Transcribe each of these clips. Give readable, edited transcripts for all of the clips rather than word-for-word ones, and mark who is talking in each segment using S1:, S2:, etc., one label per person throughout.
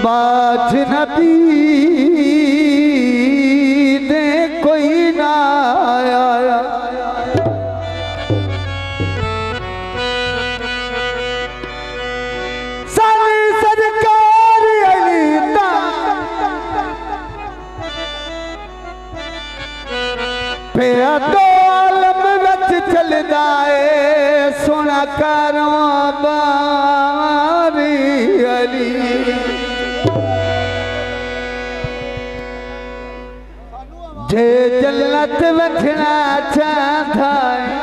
S1: बात नबी दे कोई ना आया सारी सरकार अलीता फिर दो आलम विच चलदा है सोना कारवां बारी अली जे जन्नत वठना चाहता है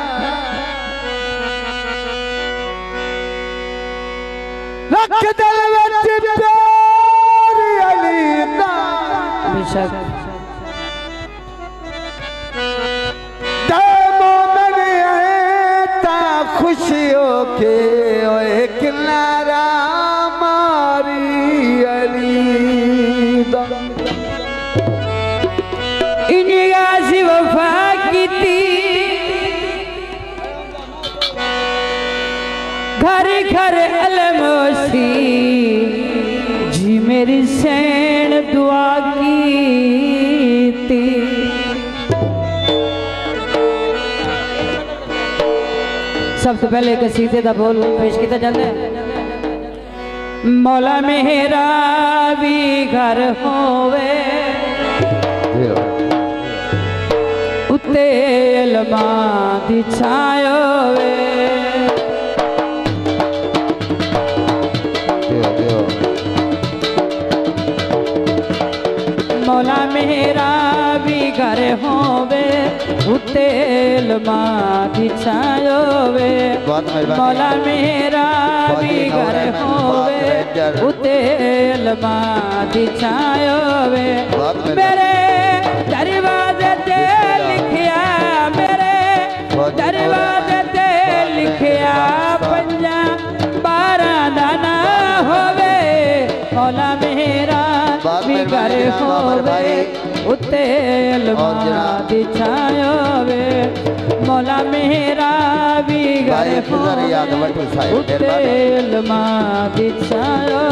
S1: रख दिल विच प्यार अली दा
S2: बेशक
S1: दे मोमन है ता खुशी होके ओए किनारा मारी अली दा
S2: इन्हीं वफा की थी घर घर अलमोसी जी मेरी सैन दुआ की थी। सबसे पहले कसीदे दा बोल पेश किया जाता है। मौला मेरा भी घर होवे उते अलमा दी छायो वे मौला मेरा भी घर होवे उते अलमा दी छायो वे मौला मेरा भी घर होवे उते अलमा दी छायो वे मेरे दरवाजे ते लिखिया मेरे दरवाजे ते लिखिया पंजा 12 दाना होवे मौला मेरा भी घर होवे उते अलमा दी छायो वे मौला मेरा भी घर होवे उते अलमा दी छायो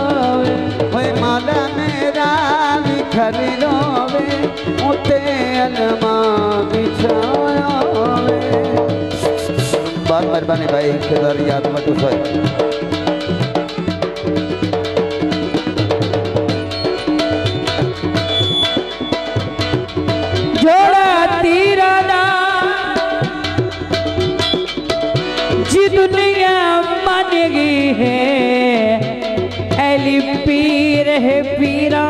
S2: वे
S1: मौला मेरा भी घर होवे उते अलमा दी छायो वे। बहुत मेहरबानी भाई खिदर याद मत उठाए।
S2: जोड़ा तीरा ना जी दुनिया मान गई है ऐली पीर है पीरा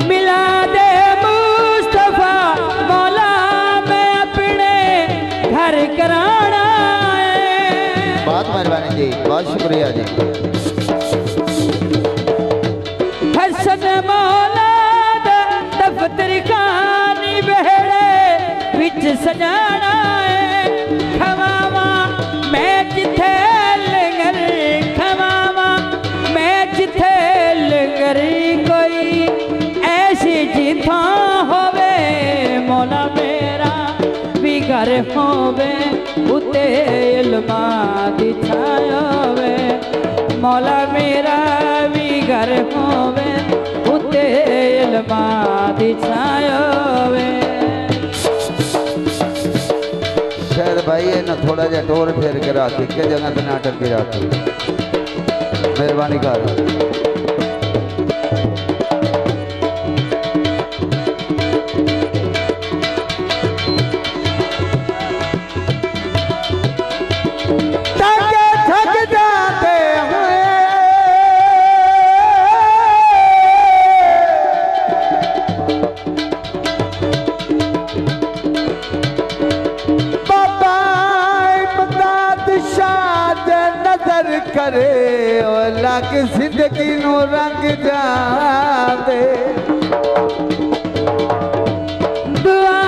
S2: मिला दे मुस्तफा मौला मैं अपने घर कराना है।
S1: बहुत मेहरबानी जी बहुत शुक्रिया जी।
S2: हसन मौला दफ्तर खानी बहरे विच सजाना है खवावा मैं जिथे लंगर खवावा मैं जिथे लंगर कोई ऐसी जिथा होवे मौला मेरा भी घर होवे उते इल्मा दी छायो वे मौला मेरा भी घर होवे उते इल्मा दी छायो वे।
S1: शायद भाई है ना थोड़ा जा टोर फेर के राखी के जगह पे नाटक की राखी मेहरबानी कर। करे अलग जिंदगी नो रंग जाते
S2: दुआ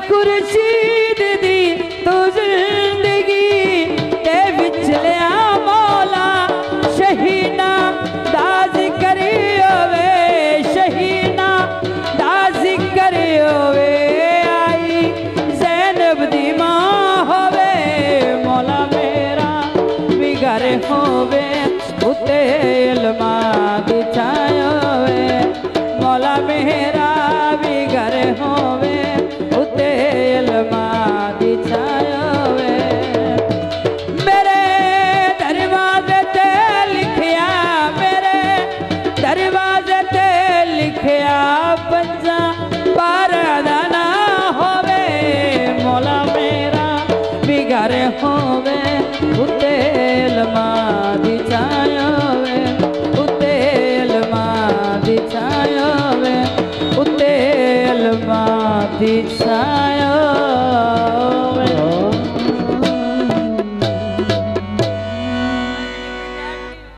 S2: खुर्शीद दी तू जिंदगी ते विच लिया मौला शहीना दा जिक्र होवे शहीना दा जिक्र होवे आई ज़ैनब दी मां होवे मौला मेरा भी घर होवे उते इल्मा दी छाया होवे मौला मेरा भी घर होवे उते इल्मा दी छाया होवे मेरे दरवाजे ते लिखिया मेरे दरवाजे ते लिखिया पंजा पारदा ना होवे मौला मेरा भी घर होवे उते इल्मा दी छाया होवे उते इल्मा दी छाया होवे उते इल्मा दी छाया